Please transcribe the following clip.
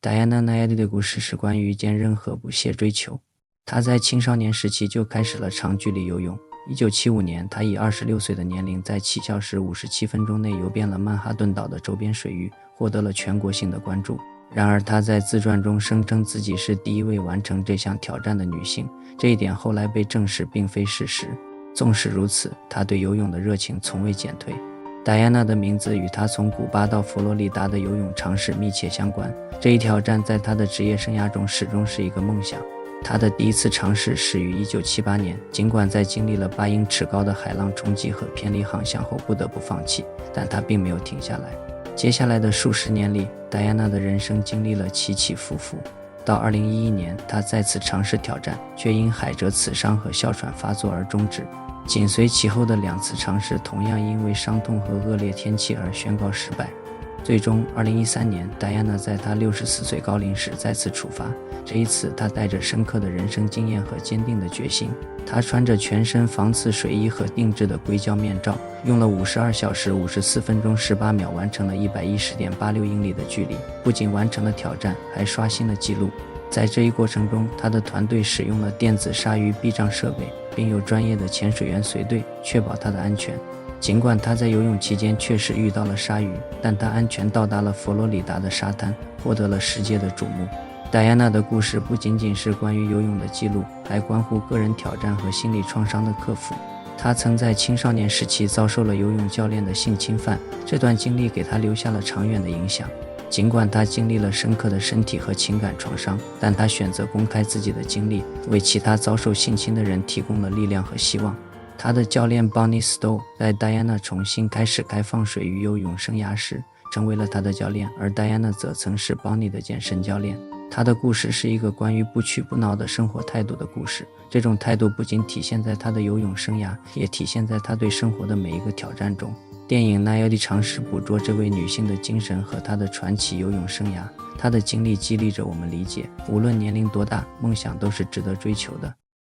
Diana Nayeli 的故事是关于一件任何不懈追求。她在青少年时期就开始了长距离游泳。1975年，她以26岁的年龄，在7小时57分钟内游遍了曼哈顿岛的周边水域，获得了全国性的关注。然而，她在自传中声称自己是第一位完成这项挑战的女性，这一点后来被证实并非事实。纵使如此，她对游泳的热情从未减退。戴安娜的名字与她从古巴到佛罗里达的游泳尝试密切相关，这一挑战在她的职业生涯中始终是一个梦想。她的第一次尝试始于1978年，尽管在经历了8英尺高的海浪冲击和偏离航向后不得不放弃，但她并没有停下来。接下来的数十年里，戴安娜的人生经历了起起伏伏。到2011年，她再次尝试挑战，却因海蜇刺伤和哮喘发作而终止。紧随其后的2次尝试同样因为伤痛和恶劣天气而宣告失败。最终2013年，戴安娜在她64岁高龄时再次出发，这一次她带着深刻的人生经验和坚定的决心。她穿着全身防刺水衣和定制的硅胶面罩，用了52小时54分钟18秒完成了110.86英里的距离，不仅完成了挑战，还刷新了纪录。在这一过程中，她的团队使用了电子鲨鱼避障设备，并有专业的潜水员随队，确保她的安全。尽管她在游泳期间确实遇到了鲨鱼，但她安全到达了佛罗里达的沙滩，获得了世界的瞩目。戴安娜的故事不仅仅是关于游泳的记录，还关乎个人挑战和心理创伤的克服。她曾在青少年时期遭受了游泳教练的性侵犯，这段经历给她留下了长远的影响。尽管她经历了深刻的身体和情感创伤，但她选择公开自己的经历，为其他遭受性侵的人提供了力量和希望。她的教练 Bonnie Stowe 在戴安娜重新开始开放水域游泳生涯时成为了她的教练，而戴安娜则曾是 Bonnie 的健身教练。她的故事是一个关于不屈不挠的生活态度的故事，这种态度不仅体现在她的游泳生涯，也体现在她对生活的每一个挑战中。电影《Nayeli》尝试捕捉这位女性的精神和她的传奇游泳生涯，她的经历激励着我们理解，无论年龄多大，梦想都是值得追求的。